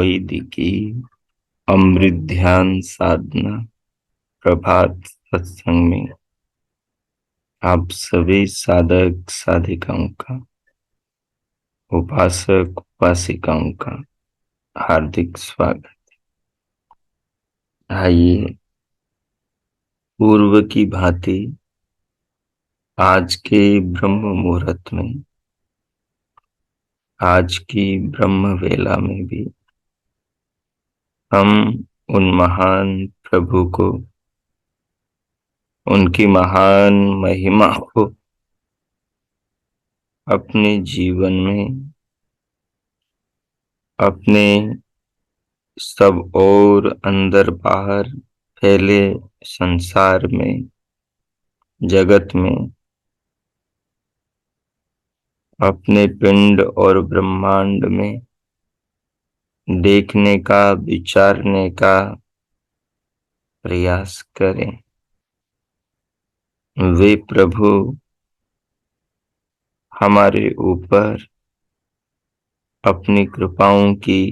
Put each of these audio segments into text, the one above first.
वैदिकी अमृत ध्यान साधना प्रभात सत्संग में आप सभी साधक साधिकाओं का, उपासक उपासिकाओं का हार्दिक स्वागत। आइए पूर्व की भांति आज के ब्रह्म मुहूर्त में, आज की ब्रह्म वेला में भी हम उन महान प्रभु को, उनकी महान महिमा को अपने जीवन में, अपने सब और अंदर बाहर फैले संसार में, जगत में, अपने पिंड और ब्रह्मांड में देखने का, विचारने का प्रयास करें। वे प्रभु हमारे ऊपर अपनी कृपाओं की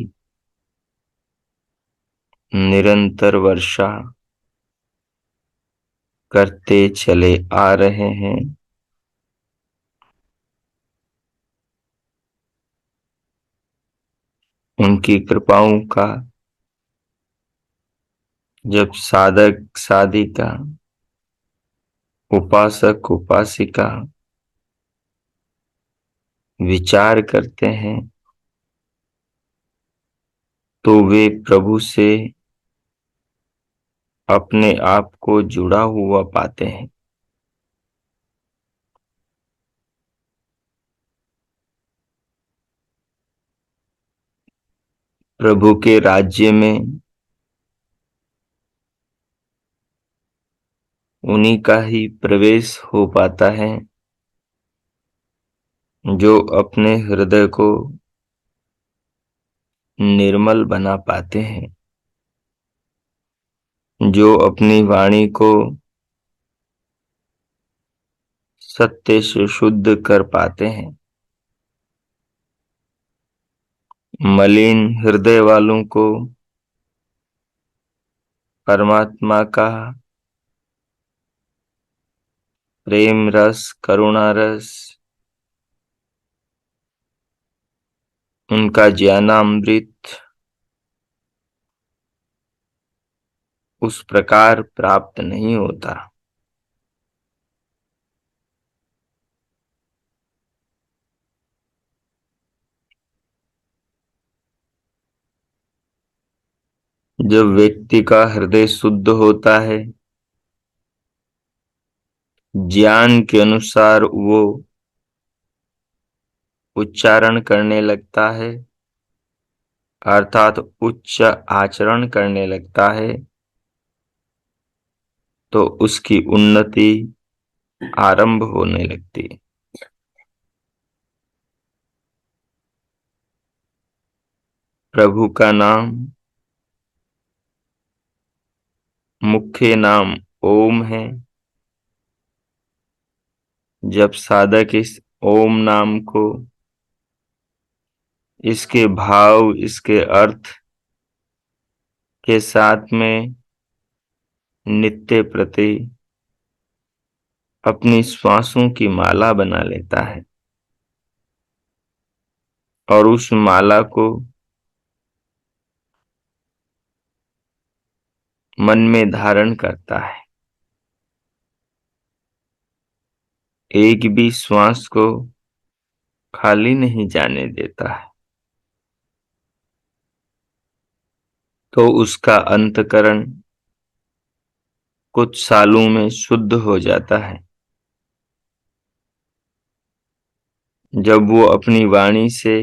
निरंतर वर्षा करते चले आ रहे हैं। उनकी कृपाओं का जब साधक साधिका, उपासक उपासिका विचार करते हैं तो वे प्रभु से अपने आप को जुड़ा हुआ पाते हैं। प्रभु के राज्य में उन्हीं का ही प्रवेश हो पाता है जो अपने हृदय को निर्मल बना पाते हैं, जो अपनी वाणी को सत्य से शुद्ध कर पाते हैं। मलिन हृदय वालों को परमात्मा का प्रेम रस, करुणा रस, उनका ज्ञानामृत उस प्रकार प्राप्त नहीं होता। जब व्यक्ति का हृदय शुद्ध होता है, ज्ञान के अनुसार वो उच्चारण करने लगता है, अर्थात उच्च आचरण करने लगता है, तो उसकी उन्नति आरंभ होने लगती है। प्रभु का नाम, मुख्य नाम ओम है। जब साधक इस ओम नाम को, इसके भाव, इसके अर्थ के साथ में नित्य प्रति अपनी श्वासों की माला बना लेता है और उस माला को मन में धारण करता है, एक भी श्वास को खाली नहीं जाने देता है, तो उसका अंतकरण कुछ सालों में शुद्ध हो जाता है। जब वो अपनी वाणी से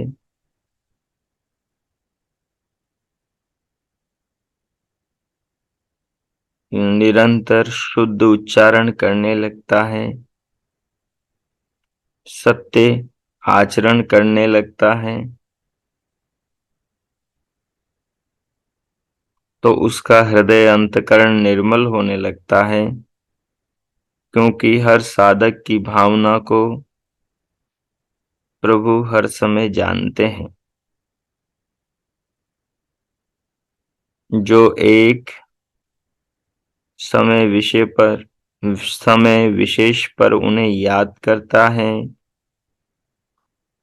निरंतर शुद्ध उच्चारण करने लगता है, सत्य आचरण करने लगता है, तो उसका हृदय अंतकरण निर्मल होने लगता है, क्योंकि हर साधक की भावना को प्रभु हर समय जानते हैं। जो एक समय विशेष पर उन्हें याद करता है,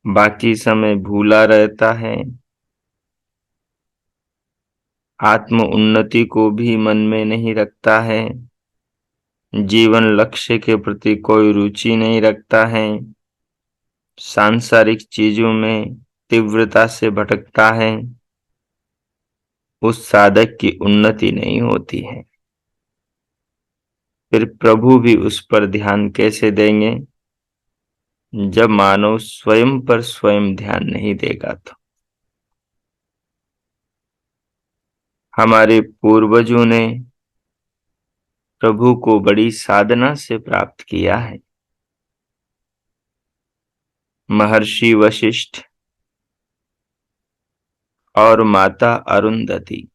बाकी समय भूला रहता है, आत्म उन्नति को भी मन में नहीं रखता है, जीवन लक्ष्य के प्रति कोई रुचि नहीं रखता है, सांसारिक चीजों में तीव्रता से भटकता है, उस साधक की उन्नति नहीं होती है। फिर प्रभु भी उस पर ध्यान कैसे देंगे जब मानव स्वयं पर स्वयं ध्यान नहीं देगा तो। हमारे पूर्वजों ने प्रभु को बड़ी साधना से प्राप्त किया है। महर्षि वशिष्ठ और माता अरुंधति,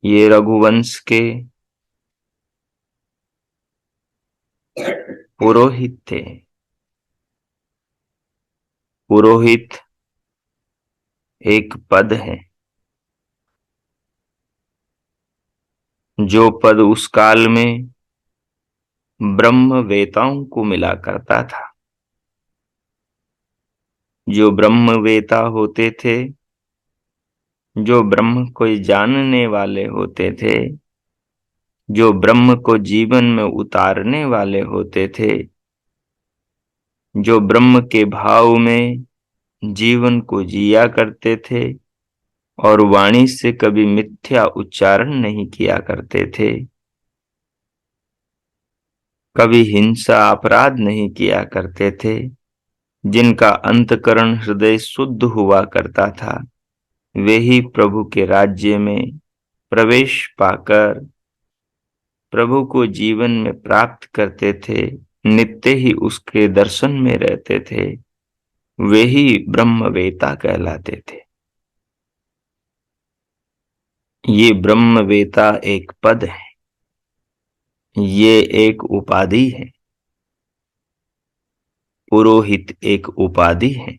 ये रघुवंश के पुरोहित थे। पुरोहित एक पद है, जो पद उस काल में ब्रह्मवेताओं को मिला करता था। जो ब्रह्मवेता होते थे, जो ब्रह्म को जानने वाले होते थे, जो ब्रह्म को जीवन में उतारने वाले होते थे, जो ब्रह्म के भाव में जीवन को जिया करते थे और वाणी से कभी मिथ्या उच्चारण नहीं किया करते थे, कभी हिंसा अपराध नहीं किया करते थे, जिनका अंतकरण हृदय शुद्ध हुआ करता था, वे ही प्रभु के राज्य में प्रवेश पाकर प्रभु को जीवन में प्राप्त करते थे, नित्य ही उसके दर्शन में रहते थे, वे ही ब्रह्मवेता कहलाते थे। ये ब्रह्मवेता एक पद है, ये एक उपाधि है। पुरोहित एक उपाधि है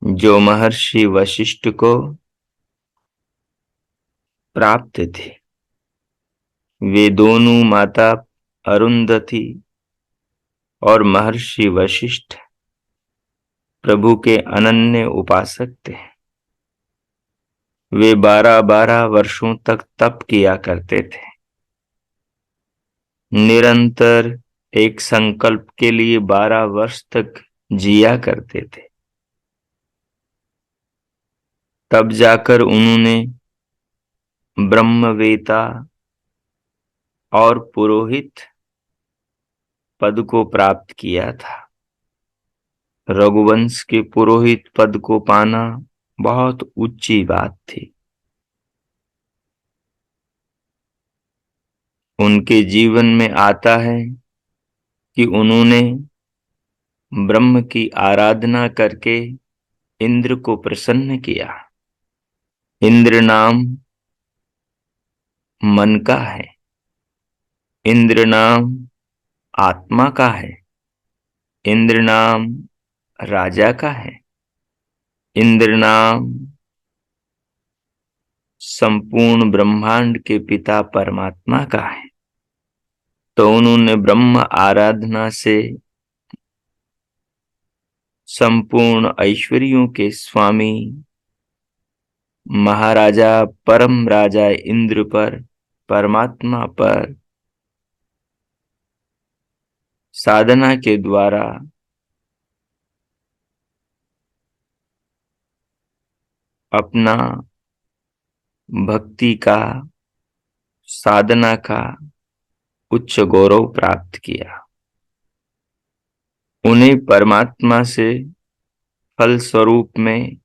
जो महर्षि वशिष्ठ को प्राप्त थी। वे दोनों माता अरुंधति और महर्षि वशिष्ठ प्रभु के अनन्य उपासक थे। वे 12-12 वर्षों तक तप किया करते थे, निरंतर एक संकल्प के लिए 12 वर्ष तक जिया करते थे। तब जाकर उन्होंने ब्रह्मवेता और पुरोहित पद को प्राप्त किया था। रघुवंश के पुरोहित पद को पाना बहुत ऊंची बात थी। उनके जीवन में आता है कि उन्होंने ब्रह्म की आराधना करके इंद्र को प्रसन्न किया। इंद्र नाम मन का है, इंद्र नाम आत्मा का है, इंद्र नाम राजा का है, इंद्र नाम संपूर्ण ब्रह्मांड के पिता परमात्मा का है। तो उन्होंने ब्रह्म आराधना से संपूर्ण ऐश्वर्यों के स्वामी महाराजा परम राजा इंद्र पर, परमात्मा पर साधना के द्वारा अपना भक्ति का, साधना का उच्च गौरव प्राप्त किया। उन्हें परमात्मा से फल स्वरूप में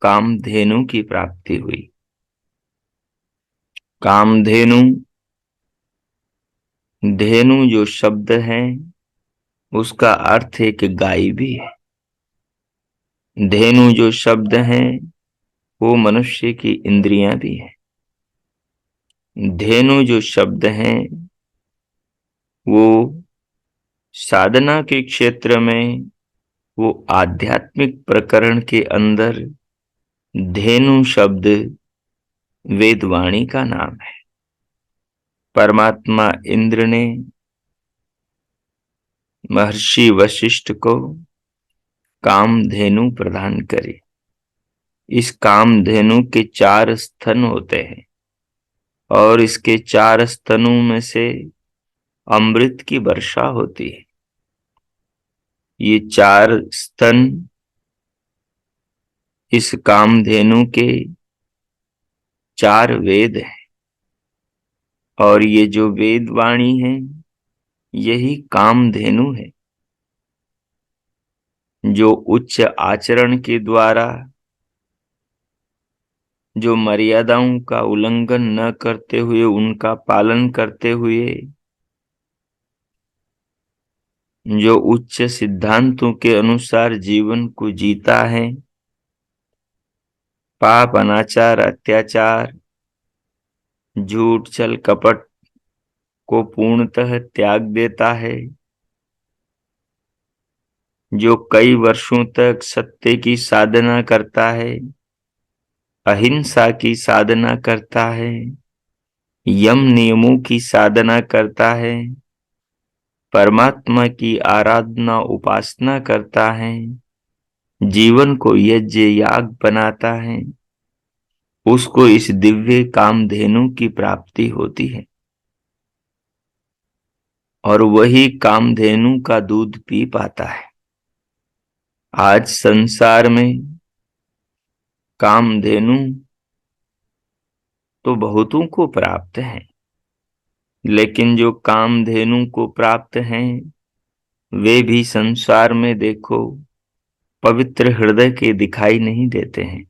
कामधेनु की प्राप्ति हुई। कामधेनु, धेनु जो शब्द है उसका अर्थ एक गाय भी है। धेनु जो शब्द है वो मनुष्य की इंद्रियां भी है। धेनु जो शब्द है वो साधना के क्षेत्र में वो आध्यात्मिक प्रकरण के अंदर धेनु शब्द वेदवाणी का नाम है। परमात्मा इंद्र ने महर्षि वशिष्ठ को कामधेनु प्रदान करी। इस कामधेनु के 4 स्तन होते हैं और इसके 4 स्तनों में से अमृत की वर्षा होती है। ये 4 स्तन इस कामधेनु के 4 वेद हैं और ये जो वेद वाणी है यही कामधेनु है, जो उच्च आचरण के द्वारा, जो मर्यादाओं का उल्लंघन न करते हुए, उनका पालन करते हुए, जो उच्च सिद्धांतों के अनुसार जीवन को जीता है, पाप अनाचार अत्याचार झूठ छल कपट को पूर्णतः त्याग देता है, जो कई वर्षों तक सत्य की साधना करता है, अहिंसा की साधना करता है, यम नियमों की साधना करता है, परमात्मा की आराधना उपासना करता है, जीवन को यज्ञ याग बनाता है, उसको इस दिव्य कामधेनु की प्राप्ति होती है और वही कामधेनु का दूध पी पाता है। आज संसार में कामधेनु तो बहुतों को प्राप्त है, लेकिन जो कामधेनु को प्राप्त हैं वे भी संसार में देखो पवित्र हृदय के दिखाई नहीं देते हैं,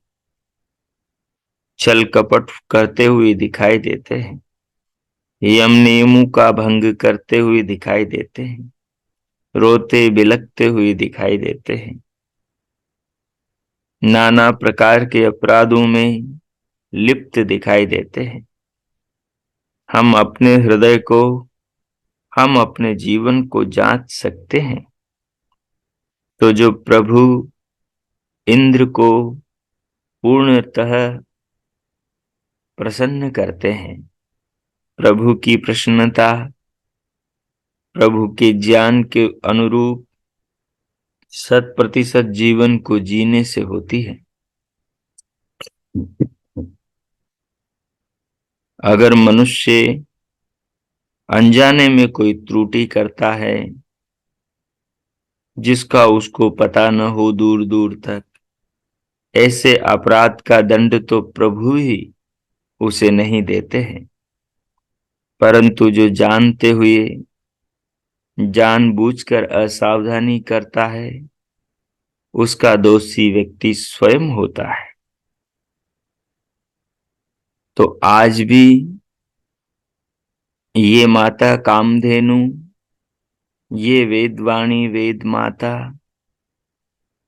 छल कपट करते हुए दिखाई देते हैं, यम नियमों का भंग करते हुए दिखाई देते हैं, रोते बिलखते हुए दिखाई देते हैं, नाना प्रकार के अपराधों में लिप्त दिखाई देते हैं। हम अपने हृदय को, हम अपने जीवन को जांच सकते हैं। तो जो प्रभु इंद्र को पूर्णतः प्रसन्न करते हैं, प्रभु की प्रसन्नता प्रभु के ज्ञान के अनुरूप 100% जीवन को जीने से होती है। अगर मनुष्य अनजाने में कोई त्रुटि करता है जिसका उसको पता न हो दूर दूर तक, ऐसे अपराध का दंड तो प्रभु ही उसे नहीं देते हैं, परंतु जो जानते हुए जानबूझकर असावधानी करता है उसका दोषी व्यक्ति स्वयं होता है। तो आज भी ये माता कामधेनु, ये वेदवाणी वेद माता,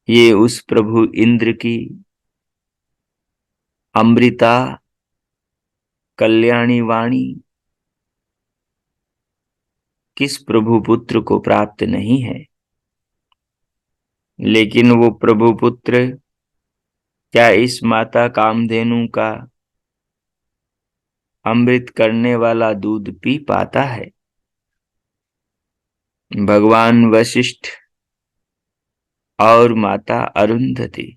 ये उस प्रभु इंद्र की अमृता कल्याणी वाणी किस प्रभु पुत्र को प्राप्त नहीं है, लेकिन वो प्रभु पुत्र क्या इस माता कामधेनु का अमृत करने वाला दूध पी पाता है? भगवान वशिष्ठ और माता अरुंधति,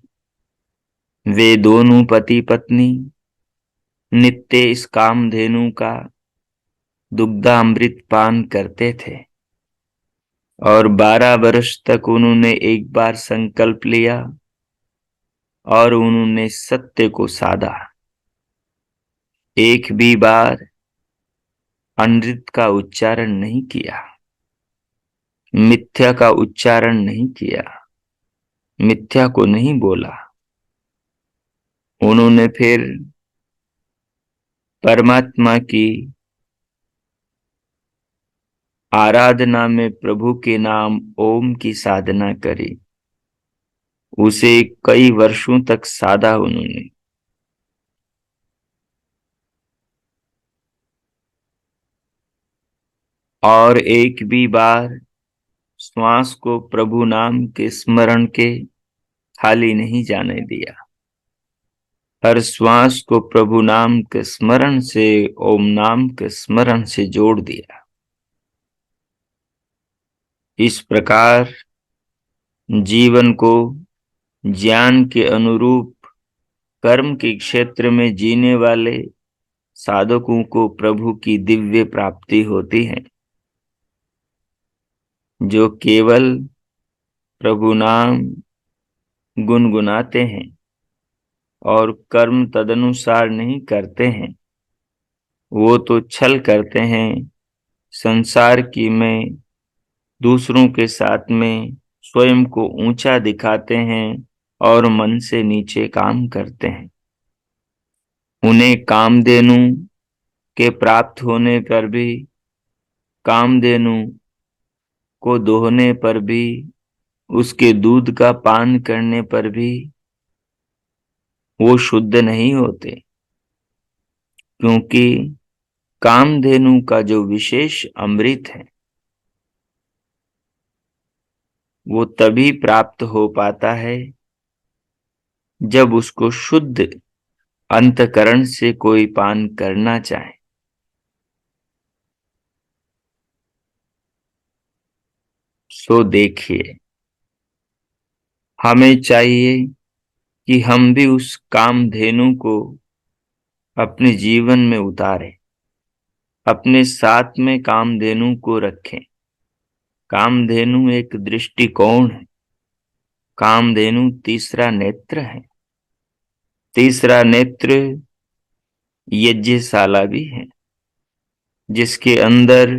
वे दोनों पति पत्नी नित्य इस कामधेनु का दुग्धामृत पान करते थे और 12 वर्ष तक उन्होंने एक बार संकल्प लिया और उन्होंने सत्य को साधा। एक भी बार अनृत का उच्चारण नहीं किया, मिथ्या का उच्चारण नहीं किया, मिथ्या को नहीं बोला। उन्होंने फिर परमात्मा की आराधना में प्रभु के नाम ओम की साधना करी, उसे कई वर्षों तक साधा उन्होंने। और एक भी बार श्वास को प्रभु नाम के स्मरण के खाली नहीं जाने दिया। हर श्वास को प्रभु नाम के स्मरण से, ओम नाम के स्मरण से जोड़ दिया। इस प्रकार जीवन को ज्ञान के अनुरूप कर्म के क्षेत्र में जीने वाले साधकों को प्रभु की दिव्य प्राप्ति होती है, जो केवल प्रभु नाम गुनगुनाते हैं और कर्म तदनुसार नहीं करते हैं। वो तो छल करते हैं, संसार की में दूसरों के साथ में स्वयं को ऊंचा दिखाते हैं और मन से नीचे काम करते हैं। उन्हें कामधेनु के प्राप्त होने पर भी, कामधेनु को दोहने पर भी, उसके दूध का पान करने पर भी वो शुद्ध नहीं होते, क्योंकि कामधेनु का जो विशेष अमृत है वो तभी प्राप्त हो पाता है जब उसको शुद्ध अंतकरण से कोई पान करना चाहे। सो देखिए, हमें चाहिए कि हम भी उस कामधेनु को अपने जीवन में उतारें, अपने साथ में कामधेनु को रखें। कामधेनु एक दृष्टिकोण है, कामधेनु तीसरा नेत्र है। तीसरा नेत्र यज्ञशाला भी है, जिसके अंदर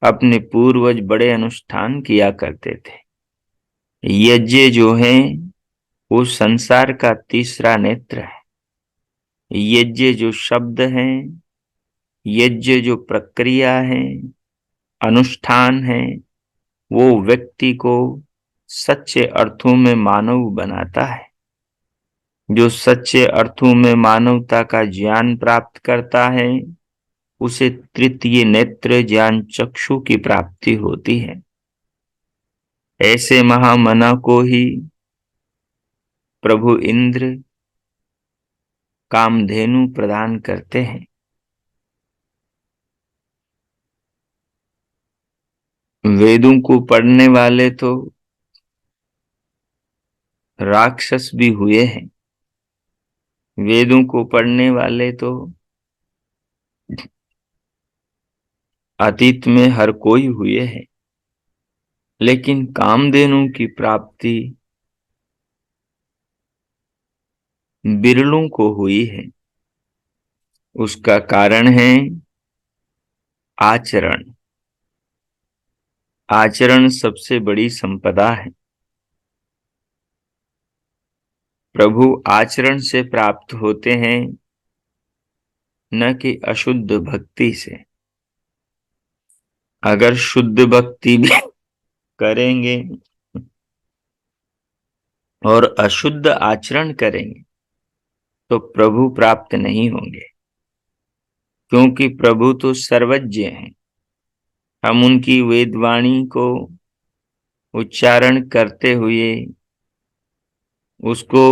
अपने पूर्वज बड़े अनुष्ठान किया करते थे। यज्ञ जो है वो संसार का तीसरा नेत्र है। यज्ञ जो शब्द है, यज्ञ जो प्रक्रिया है, अनुष्ठान है, वो व्यक्ति को सच्चे अर्थों में मानव बनाता है। जो सच्चे अर्थों में मानवता का ज्ञान प्राप्त करता है, उसे तृतीय नेत्र ज्ञान चक्षु की प्राप्ति होती है। ऐसे महामना को ही प्रभु इंद्र कामधेनु प्रदान करते हैं। वेदों को पढ़ने वाले तो राक्षस भी हुए हैं। वेदों को पढ़ने वाले तो अतीत में हर कोई हुए हैं, लेकिन कामधेनु की प्राप्ति बिरलों को हुई है। उसका कारण है आचरण। आचरण सबसे बड़ी संपदा है। प्रभु आचरण से प्राप्त होते हैं, न कि अशुद्ध भक्ति से। अगर शुद्ध भक्ति भी करेंगे और अशुद्ध आचरण करेंगे तो प्रभु प्राप्त नहीं होंगे, क्योंकि प्रभु तो सर्वज्ञ हैं। हम उनकी वेदवाणी को उच्चारण करते हुए उसको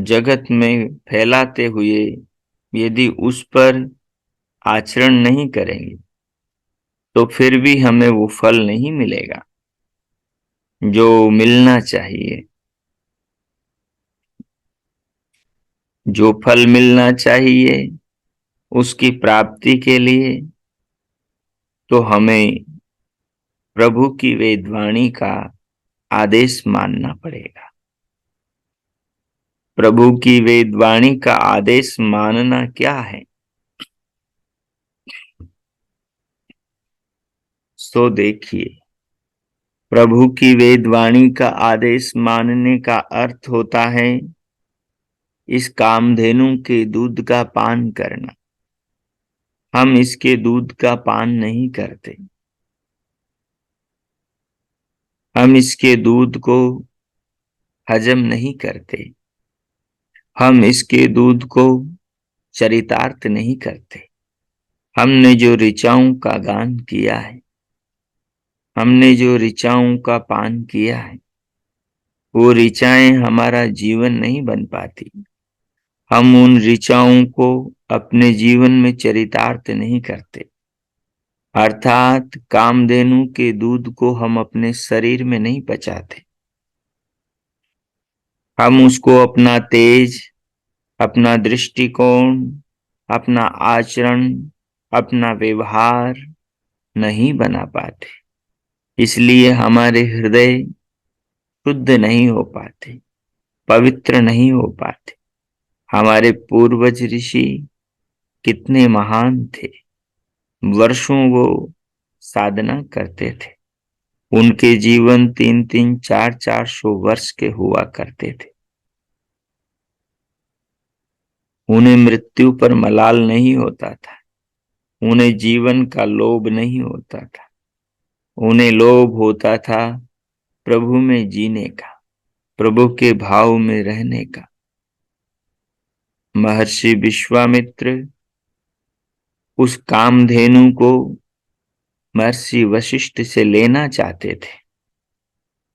जगत में फैलाते हुए यदि उस पर आचरण नहीं करेंगे तो फिर भी हमें वो फल नहीं मिलेगा जो मिलना चाहिए। जो फल मिलना चाहिए उसकी प्राप्ति के लिए तो हमें प्रभु की वेदवाणी का आदेश मानना पड़ेगा। प्रभु की वेदवाणी का आदेश मानना क्या है? सो देखिए, प्रभु की वेदवाणी का आदेश मानने का अर्थ होता है इस कामधेनु के दूध का पान करना। हम इसके दूध का पान नहीं करते। हम इसके दूध को हजम नहीं करते। हम इसके दूध को चरितार्थ नहीं करते। हमने जो ऋचाओं का गान किया है हमने जो ऋचाओं का पान किया है, वो ऋचाएं हमारा जीवन नहीं बन पाती। हम उन ऋचाओं को अपने जीवन में चरितार्थ नहीं करते। अर्थात कामधेनु के दूध को हम अपने शरीर में नहीं पचाते। हम उसको अपना तेज, अपना दृष्टिकोण, अपना आचरण, अपना व्यवहार नहीं बना पाते। इसलिए हमारे हृदय शुद्ध नहीं हो पाते, पवित्र नहीं हो पाते। हमारे पूर्वज ऋषि कितने महान थे, वर्षों वो साधना करते थे। उनके जीवन 3-3, 400-400 वर्ष के हुआ करते थे। उन्हें मृत्यु पर मलाल नहीं होता था, उन्हें जीवन का लोभ नहीं होता था। उन्हें लोभ होता था प्रभु में जीने का, प्रभु के भाव में रहने का। महर्षि विश्वामित्र उस कामधेनु को महर्षि वशिष्ठ से लेना चाहते थे,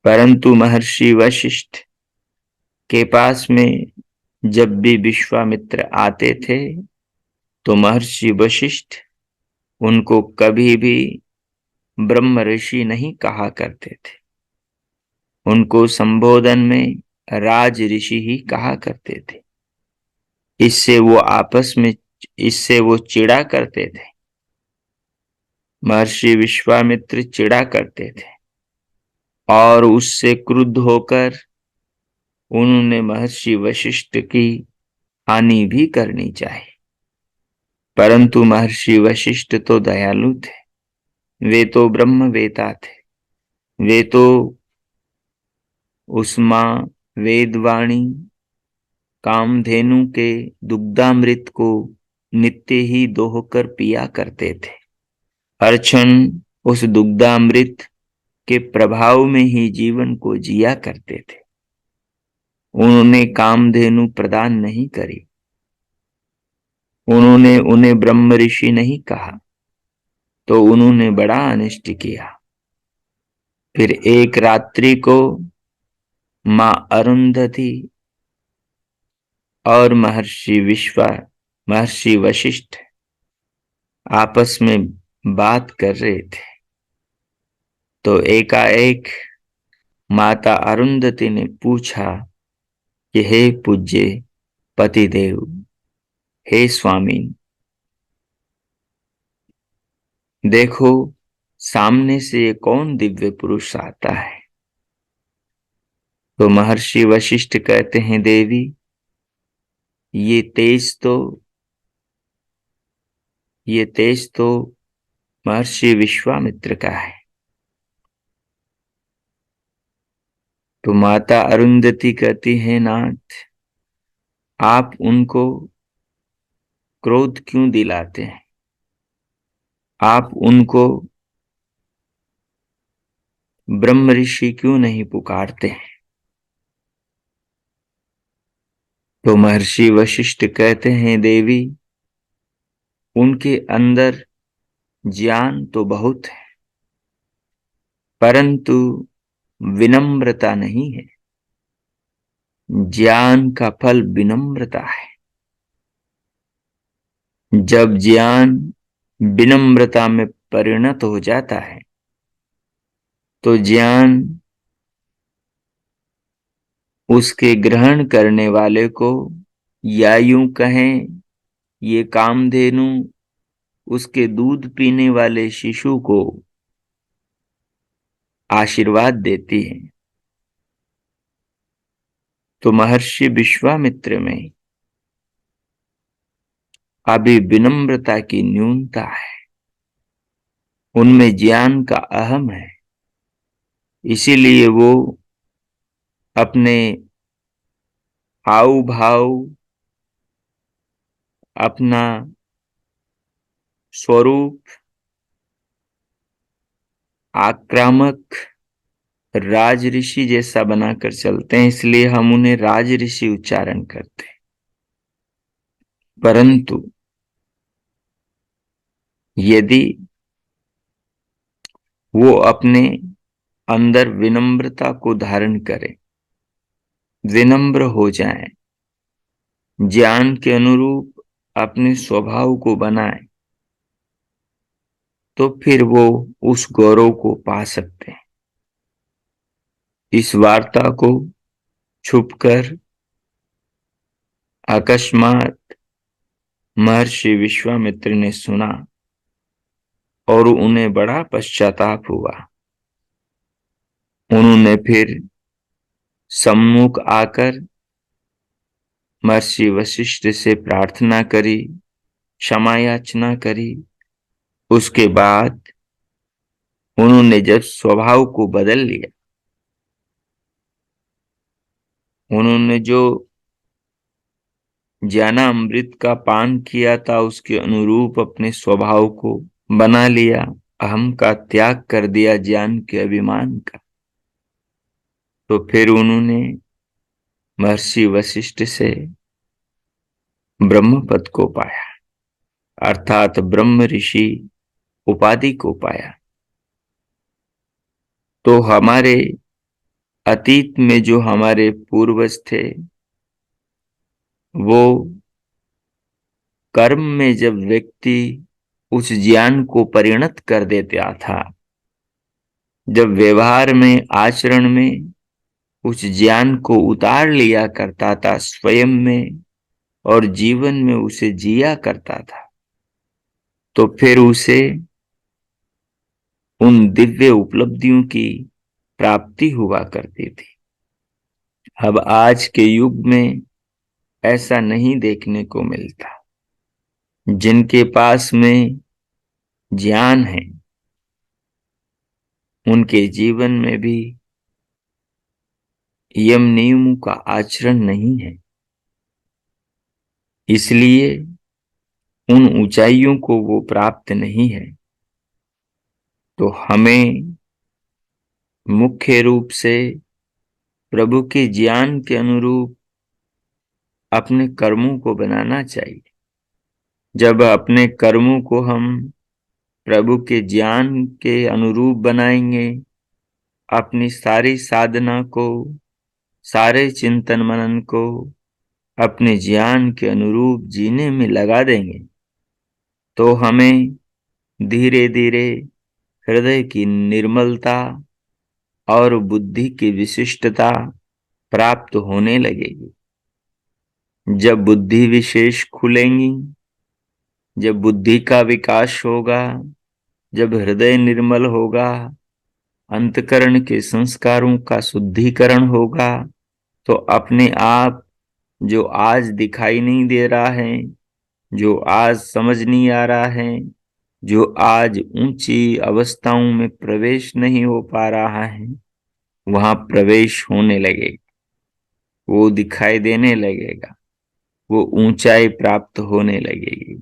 परंतु महर्षि वशिष्ठ के पास में जब भी विश्वामित्र आते थे तो महर्षि वशिष्ठ उनको कभी भी ब्रह्म ऋषि नहीं कहा करते थे। उनको संबोधन में राज ऋषि ही कहा करते थे। इससे वो चिढ़ा करते थे। महर्षि विश्वामित्र चिढ़ा करते थे और उससे क्रुद्ध होकर उन्होंने महर्षि वशिष्ठ की हानि भी करनी चाहिए। परंतु महर्षि वशिष्ठ तो दयालु थे, वे तो ब्रह्मवेता थे। वे तो उस मां वेदवाणी कामधेनु के दुग्धामृत को नित्य ही दोहकर पिया करते थे। हर क्षण उस दुग्धामृत के प्रभाव में ही जीवन को जिया करते थे। उन्होंने कामधेनु प्रदान नहीं करी, उन्होंने उन्हें ब्रह्म ऋषि नहीं कहा, तो उन्होंने बड़ा अनिष्ट किया। फिर एक रात्रि को मां अरुंधति और महर्षि वशिष्ठ आपस में बात कर रहे थे, तो एकाएक माता अरुंधति ने पूछा कि हे पूज्य पतिदेव, हे स्वामी, देखो सामने से ये कौन दिव्य पुरुष आता है। तो महर्षि वशिष्ठ कहते हैं, देवी, ये तेज तो महर्षि विश्वामित्र का है। तो माता अरुंधति कहती है, नाथ, आप उनको क्रोध क्यों दिलाते हैं? आप उनको ब्रह्म ऋषि क्यों नहीं पुकारते हैं? तो महर्षि वशिष्ठ कहते हैं, देवी, उनके अंदर ज्ञान तो बहुत है, परंतु विनम्रता नहीं है। ज्ञान का फल विनम्रता है। जब ज्ञान विनम्रता में परिणत हो जाता है तो ज्ञान उसके ग्रहण करने वाले को, या यूं कहें, ये कामधेनु उसके दूध पीने वाले शिशु को आशीर्वाद देती है। तो महर्षि विश्वामित्र में अभी विनम्रता की न्यूनता है, उनमें ज्ञान का अहम है। इसीलिए वो अपने हाव भाव, अपना स्वरूप आक्रामक राज ऋषि जैसा बनाकर चलते हैं, इसलिए हम उन्हें राज ऋषि उच्चारण करते हैं। परंतु यदि वो अपने अंदर विनम्रता को धारण करें, विनम्र हो जाएं, ज्ञान के अनुरूप अपने स्वभाव को बनाएं, तो फिर वो उस गौरव को पा सकते हैं। इस वार्ता को छुपकर अकस्मात महर्षि विश्वामित्र ने सुना और उन्हें बड़ा पश्चाताप हुआ। उन्होंने फिर सम्मुख आकर महर्षि वशिष्ठ से प्रार्थना करी, क्षमा याचना करी। उसके बाद उन्होंने जब स्वभाव को बदल लिया, उन्होंने जो ज्ञानामृत का पान किया था उसके अनुरूप अपने स्वभाव को बना लिया, अहम का त्याग कर दिया, ज्ञान के अभिमान का, तो फिर उन्होंने महर्षि वशिष्ठ से ब्रह्म पद को पाया, अर्थात ब्रह्म ऋषि उपाधि को पाया। तो हमारे अतीत में जो हमारे पूर्वज थे, वो कर्म में जब व्यक्ति उस ज्ञान को परिणत कर देता था, जब व्यवहार में, आचरण में उस ज्ञान को उतार लिया करता था स्वयं में और जीवन में उसे जिया करता था, तो फिर उसे उन दिव्य उपलब्धियों की प्राप्ति हुआ करती थी। अब आज के युग में ऐसा नहीं देखने को मिलता। जिनके पास में ज्ञान है उनके जीवन में भी यम नियमों का आचरण नहीं है, इसलिए उन ऊंचाइयों को वो प्राप्त नहीं है। तो हमें मुख्य रूप से प्रभु के ज्ञान के अनुरूप अपने कर्मों को बनाना चाहिए। जब अपने कर्मों को हम प्रभु के ज्ञान के अनुरूप बनाएंगे, अपनी सारी साधना को, सारे चिंतन मनन को अपने ज्ञान के अनुरूप जीने में लगा देंगे, तो हमें धीरे धीरे हृदय की निर्मलता और बुद्धि की विशिष्टता प्राप्त होने लगेगी। जब बुद्धि विशेष खुलेंगी, जब बुद्धि का विकास होगा, जब हृदय निर्मल होगा, अंतकरण के संस्कारों का शुद्धिकरण होगा, तो अपने आप जो आज दिखाई नहीं दे रहा है, जो आज समझ नहीं आ रहा है, जो आज ऊंची अवस्थाओं में प्रवेश नहीं हो पा रहा है, वहां प्रवेश होने लगेगा, वो दिखाई देने लगेगा, वो ऊंचाई प्राप्त होने लगेगी।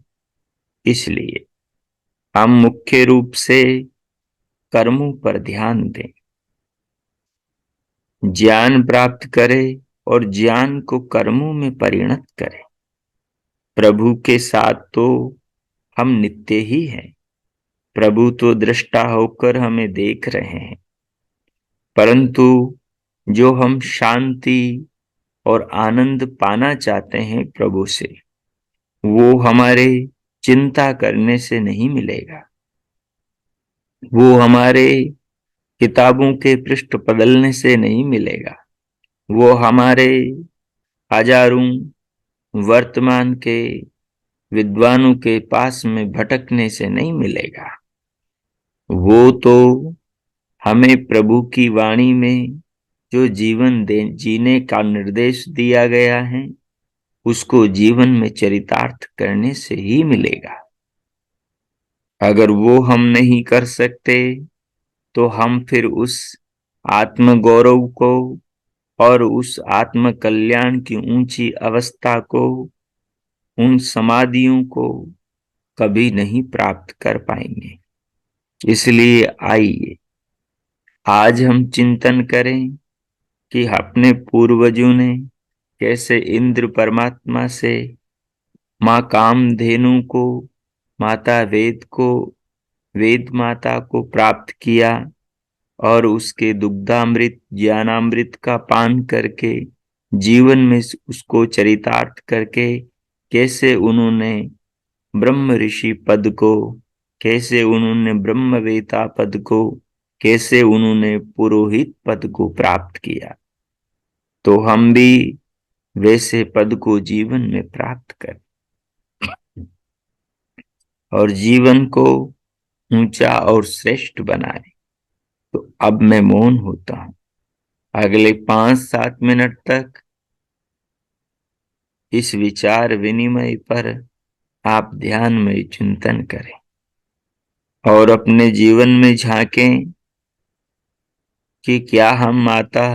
इसलिए हम मुख्य रूप से कर्मों पर ध्यान दें, ज्ञान प्राप्त करें और ज्ञान को कर्मों में परिणत करें। प्रभु के साथ तो हम नित्य ही हैं, प्रभु तो दृष्टा होकर हमें देख रहे हैं, परंतु जो हम शांति और आनंद पाना चाहते हैं प्रभु से, वो हमारे चिंता करने से नहीं मिलेगा, वो हमारे किताबों के पृष्ठ बदलने से नहीं मिलेगा, वो हमारे हजारों वर्तमान के विद्वानों के पास में भटकने से नहीं मिलेगा। वो तो हमें प्रभु की वाणी में जो जीवन जीने का निर्देश दिया गया है, उसको जीवन में चरितार्थ करने से ही मिलेगा। अगर वो हम नहीं कर सकते, तो हम फिर उस आत्म गौरव को और उस आत्म कल्याण की ऊंची अवस्था को, उन समाधियों को कभी नहीं प्राप्त कर पाएंगे। इसलिए आइए आज हम चिंतन करें कि अपने पूर्वजों ने कैसे इंद्र परमात्मा से माँ कामधेनु को, माता वेद को वेद माता को प्राप्त किया और उसके दुग्धामृत ज्ञानामृत का पान करके जीवन में उसको चरितार्थ करके कैसे उन्होंने ब्रह्म ऋषि पद को, कैसे उन्होंने ब्रह्मवेता पद को, कैसे उन्होंने पुरोहित पद को प्राप्त किया, तो हम भी वैसे पद को जीवन में प्राप्त करें और जीवन को ऊंचा और श्रेष्ठ बनाए। तो अब मैं मौन होता हूं। अगले 5-7 मिनट तक इस विचार विनिमय पर आप ध्यान में चिंतन करें और अपने जीवन में झांकें कि क्या हम माता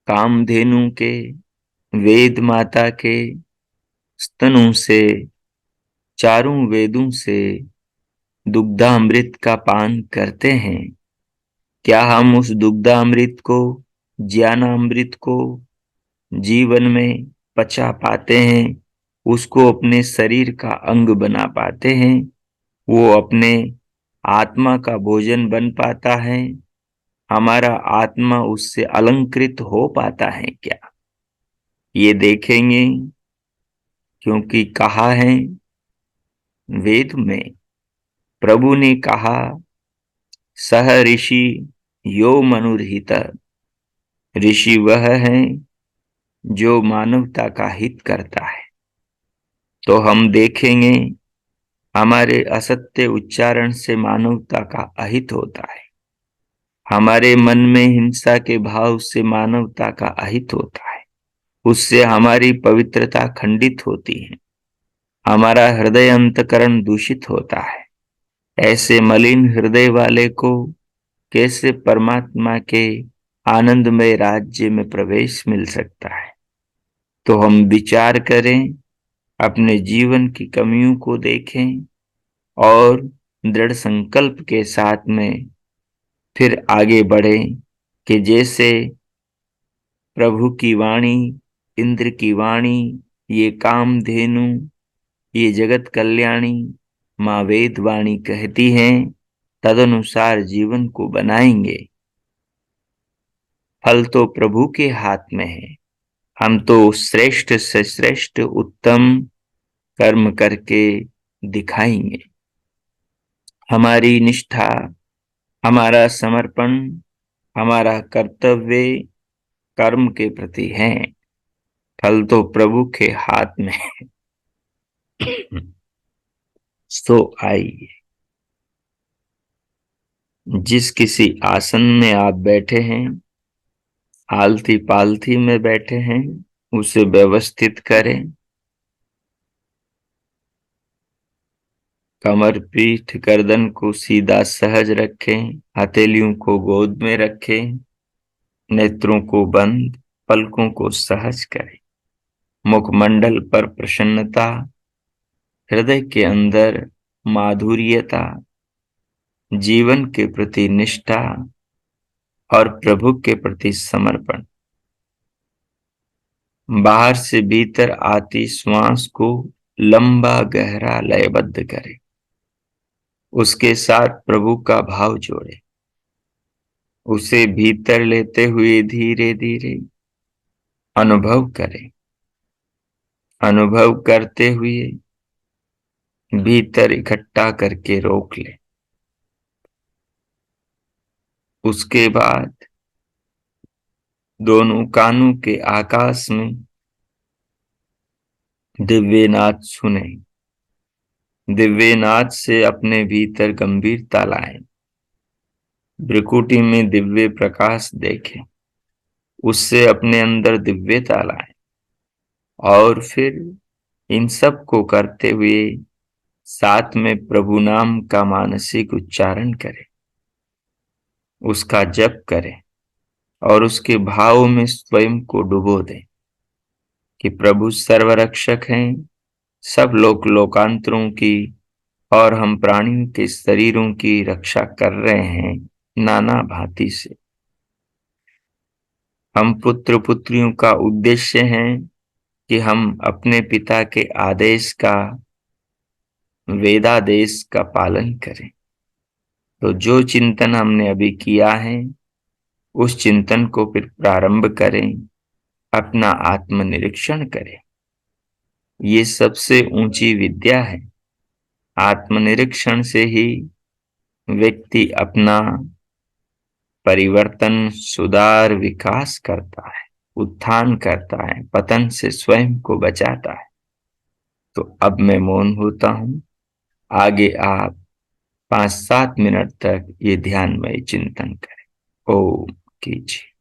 कामधेनु के, वेद माता के स्तनों से, चारों वेदों से दुग्धामृत का पान करते हैं? क्या हम उस दुग्धामृत को, ज्ञानामृत को जीवन में पचा पाते हैं? उसको अपने शरीर का अंग बना पाते हैं? वो अपने आत्मा का भोजन बन पाता है? हमारा आत्मा उससे अलंकृत हो पाता है क्या? ये देखेंगे, क्योंकि कहा है वेद में, प्रभु ने कहा सह ऋषि यो मनुरहित। ऋषि वह है जो मानवता का हित करता है। तो हम देखेंगे हमारे असत्य उच्चारण से मानवता का अहित होता है, हमारे मन में हिंसा के भाव से मानवता का अहित होता है, उससे हमारी पवित्रता खंडित होती है, हमारा हृदय अंतकरण दूषित होता है। ऐसे मलिन हृदय वाले को कैसे परमात्मा के आनंदमय राज्य में प्रवेश मिल सकता है? तो हम विचार करें, अपने जीवन की कमियों को देखें और दृढ़ संकल्प के साथ में फिर आगे बढ़ें कि जैसे प्रभु की वाणी, इंद्र की वाणी, ये कामधेनु, ये जगत कल्याणी माँ वेद वाणी कहती हैं, तदनुसार जीवन को बनाएंगे। फल तो प्रभु के हाथ में है। हम तो श्रेष्ठ से श्रेष्ठ उत्तम कर्म करके दिखाएंगे। हमारी निष्ठा, हमारा समर्पण, हमारा कर्तव्य कर्म के प्रति है। फल तो प्रभु के हाथ में है। सो आइए, जिस किसी आसन में आप बैठे हैं, आलती पालथी में बैठे हैं, उसे व्यवस्थित करें। कमर, पीठ, गर्दन को सीधा सहज रखें, हथेलियों को गोद में रखें, नेत्रों को बंद, पलकों को सहज करें। मुखमंडल पर प्रसन्नता, हृदय के अंदर माधुर्यता, जीवन के प्रति निष्ठा और प्रभु के प्रति समर्पण। बाहर से भीतर आती श्वास को लंबा गहरा लयबद्ध करें, उसके साथ प्रभु का भाव जोड़े, उसे भीतर लेते हुए धीरे धीरे अनुभव करें। अनुभव करते हुए भीतर इकट्ठा करके रोक ले। उसके बाद दोनों कानों के आकाश में दिव्य नाद सुने। दिव्य नाद से अपने भीतर गंभीरता लाएं। भ्रिकुटी में दिव्य प्रकाश देखें, उससे अपने अंदर दिव्यता लाएं और फिर इन सब को करते हुए साथ में प्रभु नाम का मानसिक उच्चारण करें, उसका जप करें और उसके भाव में स्वयं को डुबो दें कि प्रभु सर्वरक्षक हैं, सब लोकांतरों की और हम प्राणियों के शरीरों की रक्षा कर रहे हैं नाना भांति से। हम पुत्र पुत्रियों का उद्देश्य हैं कि हम अपने पिता के आदेश का वेदादेश का पालन करें। तो जो चिंतन हमने अभी किया है उस चिंतन को फिर प्रारंभ करें, अपना आत्मनिरीक्षण करें। ये सबसे ऊंची विद्या है। आत्मनिरीक्षण से ही व्यक्ति अपना परिवर्तन, सुधार, विकास करता है, उत्थान करता है, पतन से स्वयं को बचाता है। तो अब मैं मौन होता हूं। आगे आप 5-7 मिनट तक ये ध्यानमय चिंतन करें। ओम कीजिए।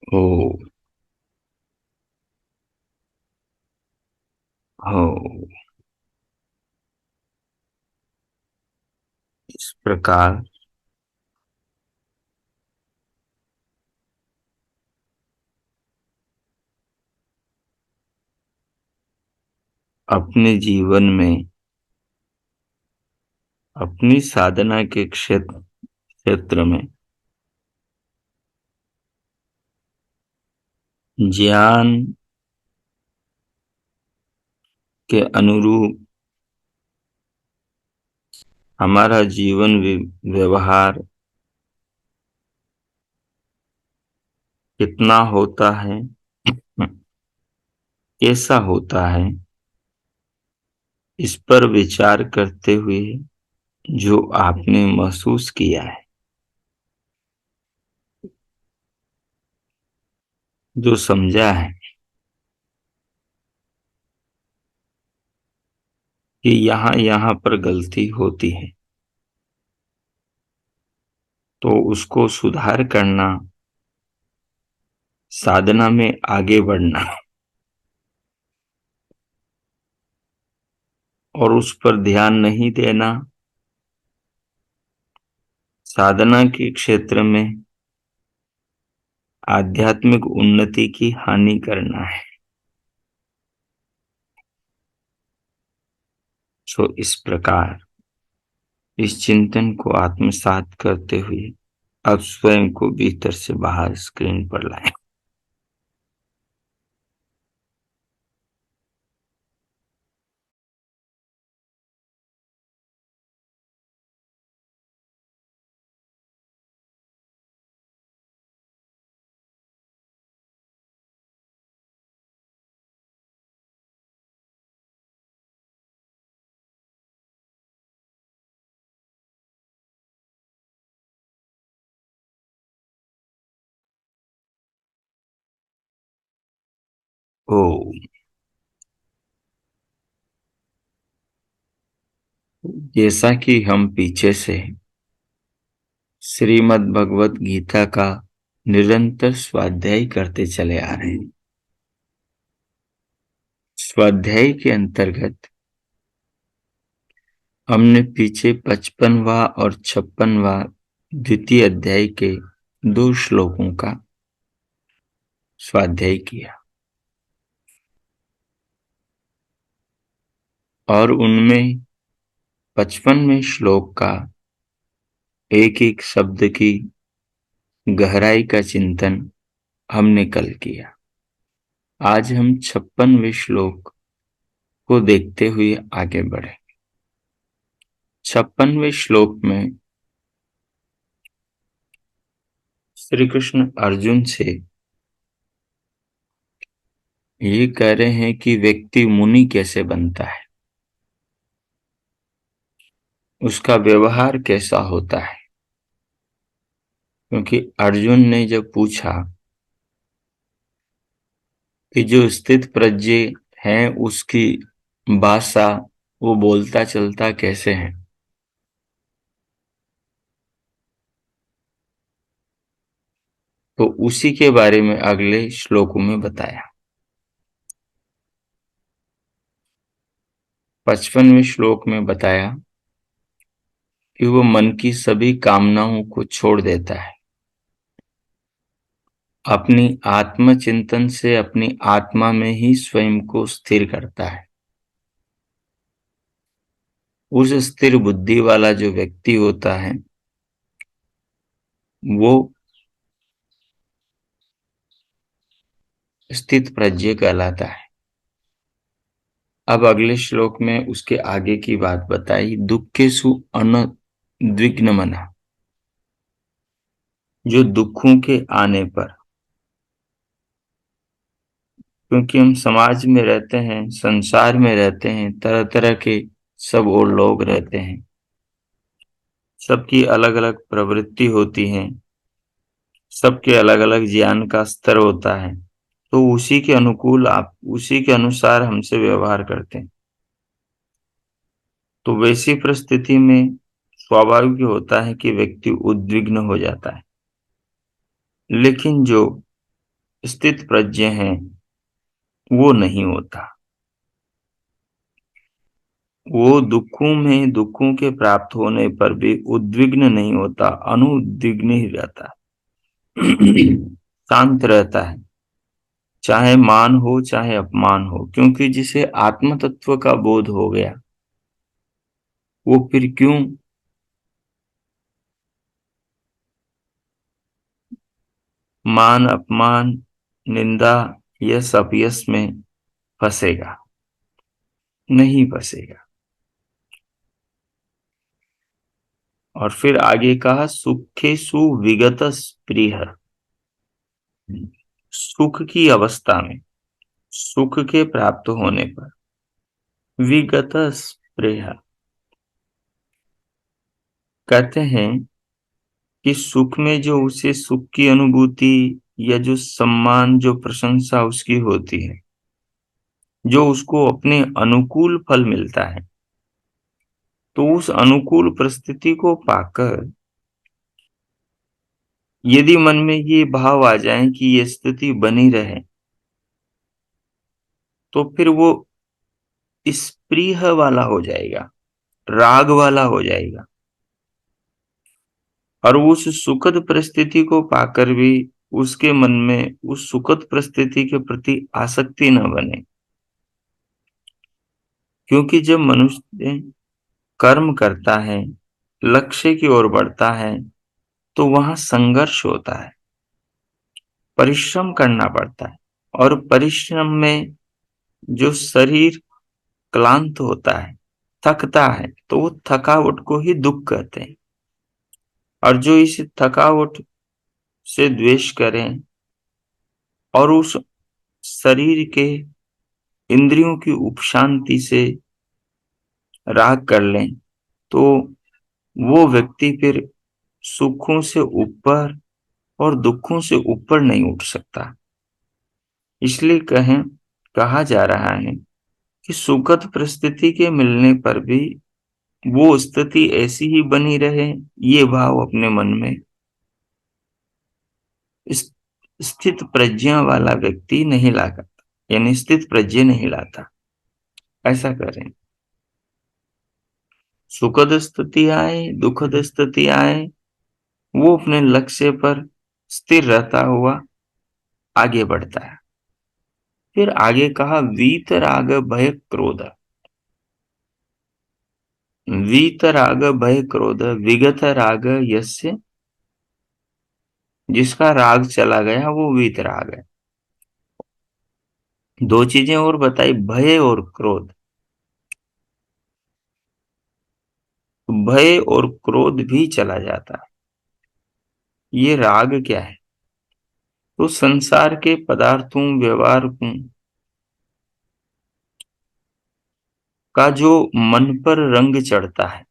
हो हो। इस प्रकार अपने जीवन में अपनी साधना के क्षेत्र में ज्ञान के अनुरूप हमारा जीवन व्यवहार कितना होता है, कैसा होता है, इस पर विचार करते हुए जो आपने महसूस किया है, जो समझा है कि यहाँ यहाँ पर गलती होती है, तो उसको सुधार करना, साधना में आगे बढ़ना और उस पर ध्यान नहीं देना, साधना के क्षेत्र में आध्यात्मिक उन्नति की हानि करना है। सो इस प्रकार इस चिंतन को आत्मसात करते हुए अब स्वयं को भीतर से बाहर स्क्रीन पर लाएं। ओ, जैसा कि हम पीछे से श्रीमद् भगवत गीता का निरंतर स्वाध्याय करते चले आ रहे हैं, स्वाध्याय के अंतर्गत हमने पीछे 55वां और 56वां द्वितीय अध्याय के 2 श्लोकों का स्वाध्याय किया और उनमें 55वें श्लोक का एक एक शब्द की गहराई का चिंतन हमने कल किया। आज हम 56वें श्लोक को देखते हुए आगे बढ़े। 56वें श्लोक में श्री कृष्ण अर्जुन से ये कह रहे हैं कि व्यक्ति मुनि कैसे बनता है, उसका व्यवहार कैसा होता है। क्योंकि अर्जुन ने जब पूछा कि जो स्थित प्रज्ञ है उसकी भाषा, वो बोलता चलता कैसे है, तो उसी के बारे में अगले श्लोकों में बताया। 55वें श्लोक में बताया कि वो मन की सभी कामनाओं को छोड़ देता है, अपनी आत्मचिंतन से अपनी आत्मा में ही स्वयं को स्थिर करता है। उस स्थिर बुद्धि वाला जो व्यक्ति होता है वो स्थित प्रज्ञ कहलाता है। अब अगले श्लोक में उसके आगे की बात बताई, दुखेषु अनुद्विग्न मना, जो दुखों के आने पर, क्योंकि हम समाज में रहते हैं, संसार में रहते हैं, तरह तरह के सब और लोग रहते हैं, सबकी अलग अलग प्रवृत्ति होती है, सबके अलग अलग ज्ञान का स्तर होता है, तो उसी के अनुकूल आप उसी के अनुसार हमसे व्यवहार करते हैं। तो वैसी परिस्थिति में स्वाभाविक होता है कि व्यक्ति उद्विग्न हो जाता है। लेकिन जो स्थित प्रज्ञ हैं वो नहीं होता। वो दुखों के प्राप्त होने पर भी उद्विग्न नहीं होता, अनुद्विग्न ही रहता है। शांत रहता है, चाहे मान हो चाहे अपमान हो, क्योंकि जिसे आत्म तत्व का बोध हो गया वो फिर क्यों मान अपमान, निंदा, यश अपयश में फंसेगा? नहीं फंसेगा। और फिर आगे कहा सुखेषु विगत प्रिय। सुख की अवस्था में, सुख के प्राप्त होने पर विगत प्रिय, कहते हैं कि सुख में जो उसे सुख की अनुभूति या जो सम्मान, जो प्रशंसा उसकी होती है, जो उसको अपने अनुकूल फल मिलता है, तो उस अनुकूल परिस्थिति को पाकर यदि मन में ये भाव आ जाए कि ये स्थिति बनी रहे, तो फिर वो स्पृह वाला हो जाएगा, राग वाला हो जाएगा, और उस सुखद परिस्थिति को पाकर भी उसके मन में उस सुखद परिस्थिति के प्रति आसक्ति न बने। क्योंकि जब मनुष्य कर्म करता है, लक्ष्य की ओर बढ़ता है, तो वहां संघर्ष होता है, परिश्रम करना पड़ता है। और परिश्रम में जो शरीर क्लांत होता है, थकता है, तो वो थकावट को ही दुख कहते हैं। और जो इस थकावट से द्वेष करें और उस शरीर के इंद्रियों की उपशांति से राग कर लें, तो वो व्यक्ति फिर सुखों से ऊपर और दुखों से ऊपर नहीं उठ सकता। इसलिए कहा जा रहा है कि सुखद परिस्थिति के मिलने पर भी वो स्थिति ऐसी ही बनी रहे, ये भाव अपने मन में इस- स्थित प्रज्ञा वाला व्यक्ति नहीं लाता, यानी स्थित प्रज्ञ नहीं लाता। ऐसा करें, सुखद स्थिति आए दुखद स्थिति आए, वो अपने लक्ष्य पर स्थिर रहता हुआ आगे बढ़ता है। फिर आगे कहा वीतराग भय क्रोध। वीतराग भय क्रोध विगत राग यस्य, जिसका राग चला गया वो वीतराग है। दो चीजें और बताई, भय और क्रोध। भय और क्रोध भी चला जाता है। ये राग क्या है? तो संसार के पदार्थों, व्यवहार का जो मन पर रंग चढ़ता है,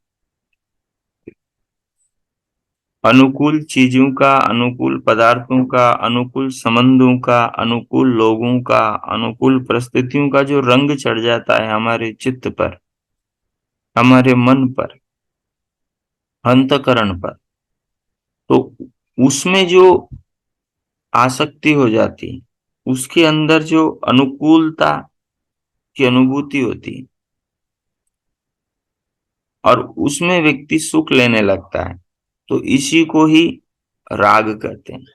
अनुकूल चीजों का, अनुकूल पदार्थों का, अनुकूल संबंधों का, अनुकूल लोगों का, अनुकूल परिस्थितियों का जो रंग चढ़ जाता है हमारे चित्त पर, हमारे मन पर, अंतकरण पर, तो उसमें जो आसक्ति हो जाती, उसके अंदर जो अनुकूलता की अनुभूति होती, और उसमें व्यक्ति सुख लेने लगता है, तो इसी को ही राग कहते हैं।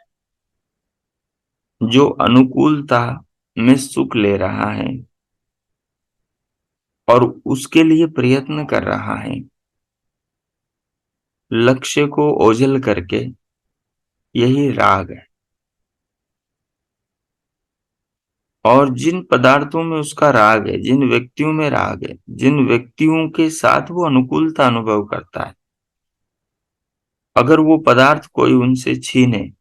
जो अनुकूलता में सुख ले रहा है और उसके लिए प्रयत्न कर रहा है, लक्ष्य को ओझल करके, यही राग है। और जिन पदार्थों में उसका राग है, जिन व्यक्तियों में राग है, जिन व्यक्तियों के साथ वो अनुकूलता अनुभव करता है, अगर वो पदार्थ कोई उनसे छीने,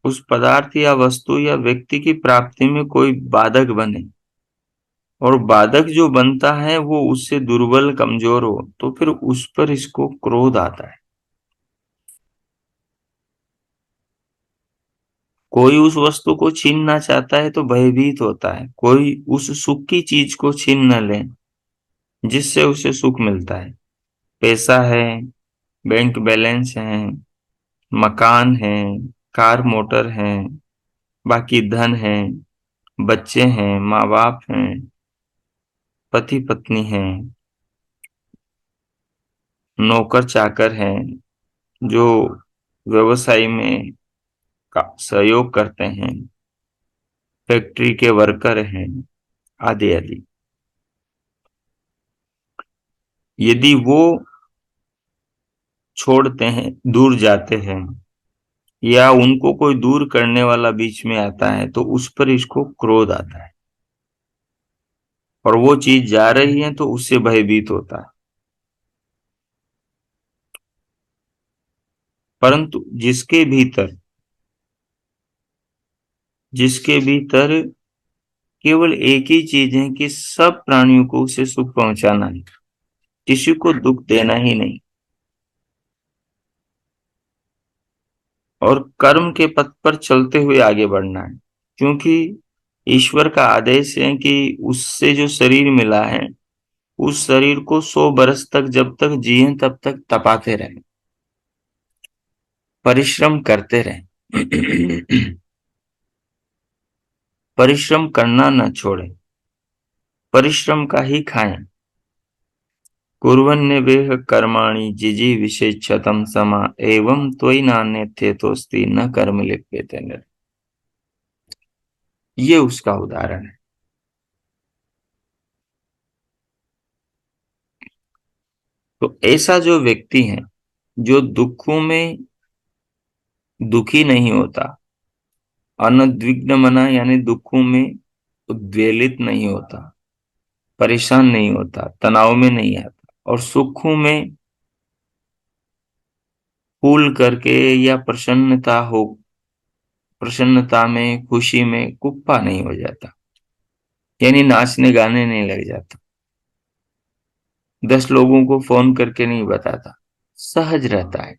उस पदार्थ या वस्तु या व्यक्ति की प्राप्ति में कोई बाधक बने, और बाधक जो बनता है वो उससे दुर्बल कमजोर हो, तो फिर उस पर इसको क्रोध आता है। कोई उस वस्तु को छीनना चाहता है तो भयभीत होता है, कोई उस सुख की चीज को छीन न ले जिससे उसे सुख मिलता है। पैसा है, बैंक बैलेंस है, मकान है, कार मोटर है, बाकी धन है, बच्चे हैं, माँ बाप हैं, पति पत्नी हैं, नौकर चाकर हैं, जो व्यवसाय में का सहयोग करते हैं, फैक्ट्री के वर्कर हैं, आदि आदि। यदि वो छोड़ते हैं, दूर जाते हैं, या उनको कोई दूर करने वाला बीच में आता है, तो उस पर इसको क्रोध आता है, और वो चीज जा रही है तो उससे भयभीत होता है। परंतु जिसके भीतर केवल एक ही चीज है कि सब प्राणियों को उसे सुख पहुंचाना है, किसी को दुख देना ही नहीं, और कर्म के पथ पर चलते हुए आगे बढ़ना है। क्योंकि ईश्वर का आदेश है कि उससे जो शरीर मिला है, उस शरीर को 100 बरस तक, जब तक जिए तब तक तपाते रहे, परिश्रम करते रहे। परिश्रम करना न छोड़े, परिश्रम का ही खाएं। कुर्वन्नेवेह कर्माणि जिजीविषेच्छतं समा एवं त्वयि नान्यथेतोस्ति न कर्म लिप्यते नर। ये उसका उदाहरण है। तो ऐसा जो व्यक्ति है, जो दुखों में दुखी नहीं होता, अनद्विग्न मना यानी दुखों में उद्वेलित नहीं होता, परेशान नहीं होता, तनाव में नहीं आता, और सुखों में फूल करके या प्रसन्नता में, खुशी में कुप्पा नहीं हो जाता, यानी नाचने गाने नहीं लग जाता, 10 लोगों को फोन करके नहीं बताता, सहज रहता है।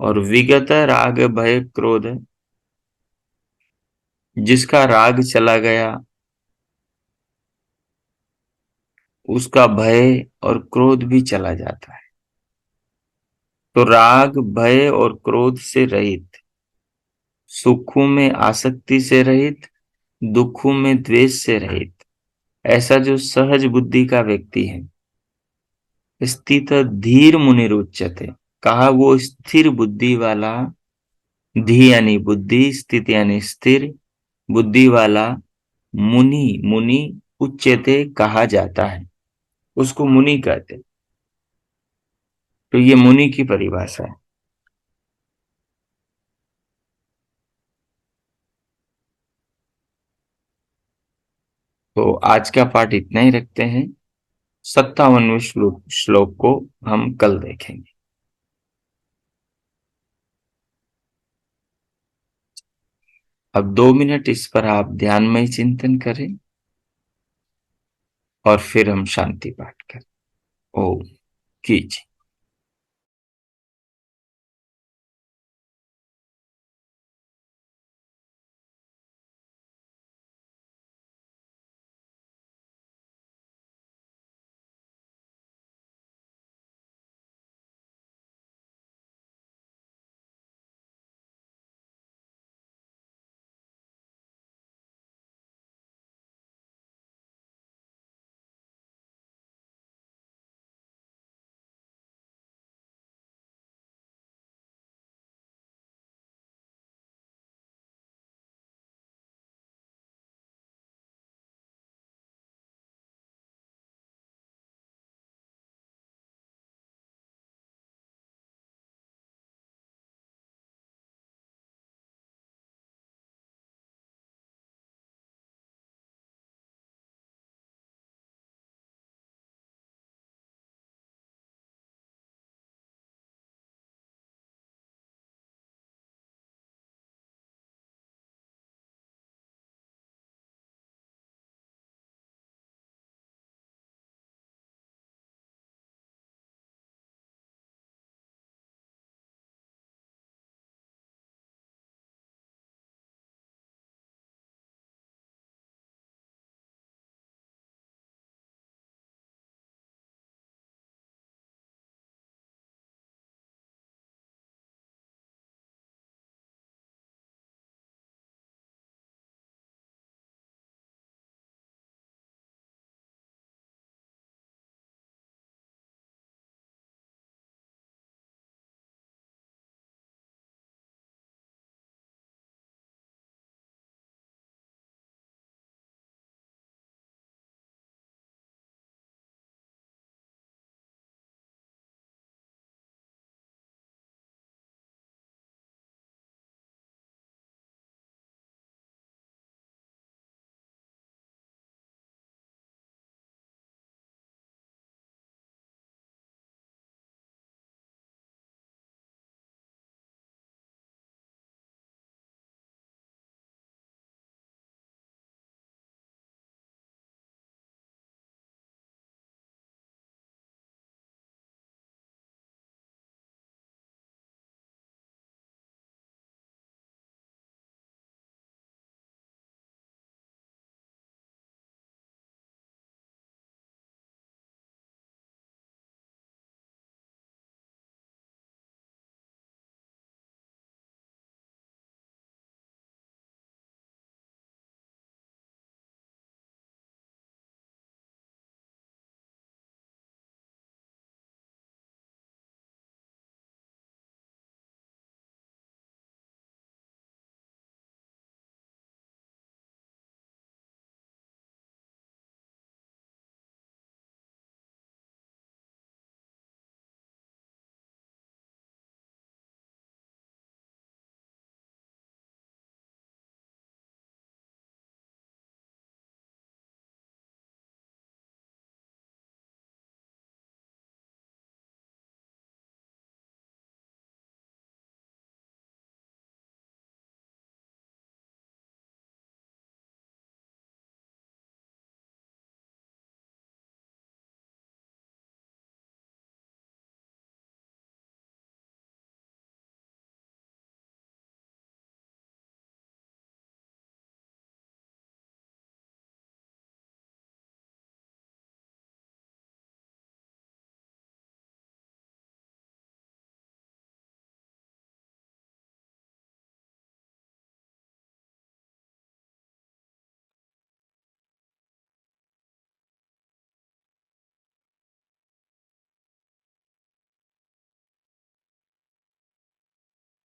और विगत राग भय क्रोध, जिसका राग चला गया, उसका भय और क्रोध भी चला जाता है। तो राग भय और क्रोध से रहित, सुखों में आसक्ति से रहित, दुखों में द्वेष से रहित, ऐसा जो सहज बुद्धि का व्यक्ति है, स्थित धीर मुनिरुच्यते, कहा वो स्थिर बुद्धि वाला, धी यानी बुद्धि, स्थित यानी स्थिर, बुद्धि वाला मुनि, मुनि उच्यते कहा जाता है, उसको मुनि कहते हैं। तो ये मुनि की परिभाषा है। तो आज का पाठ इतना ही रखते हैं। 57वें श्लोक को हम कल देखेंगे। अब 2 मिनट इस पर आप ध्यान में ही चिंतन करें, और फिर हम शांति पाठ करें। ओम। कीजिए।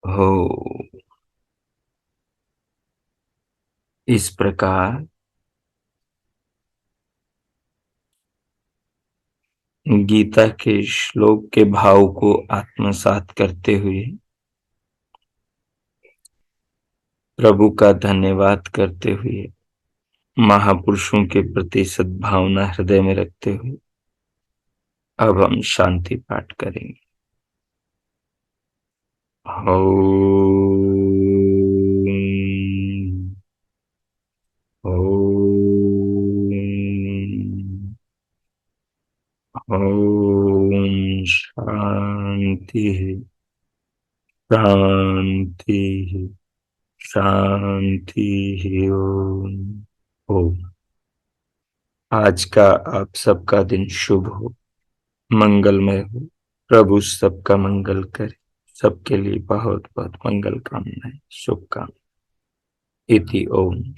हो। इस प्रकार गीता के श्लोक के भाव को आत्मसात करते हुए, प्रभु का धन्यवाद करते हुए, महापुरुषों के प्रति सद्भावना हृदय में रखते हुए अब हम शांति पाठ करेंगे। ओम शांति शांति शांति। ओम। ओम। आज का आप सबका दिन शुभ हो, मंगलमय हो। प्रभु सबका मंगल करे। सबके लिए बहुत बहुत मंगल कामनाएं, शुभकामनाएं। इति ओम।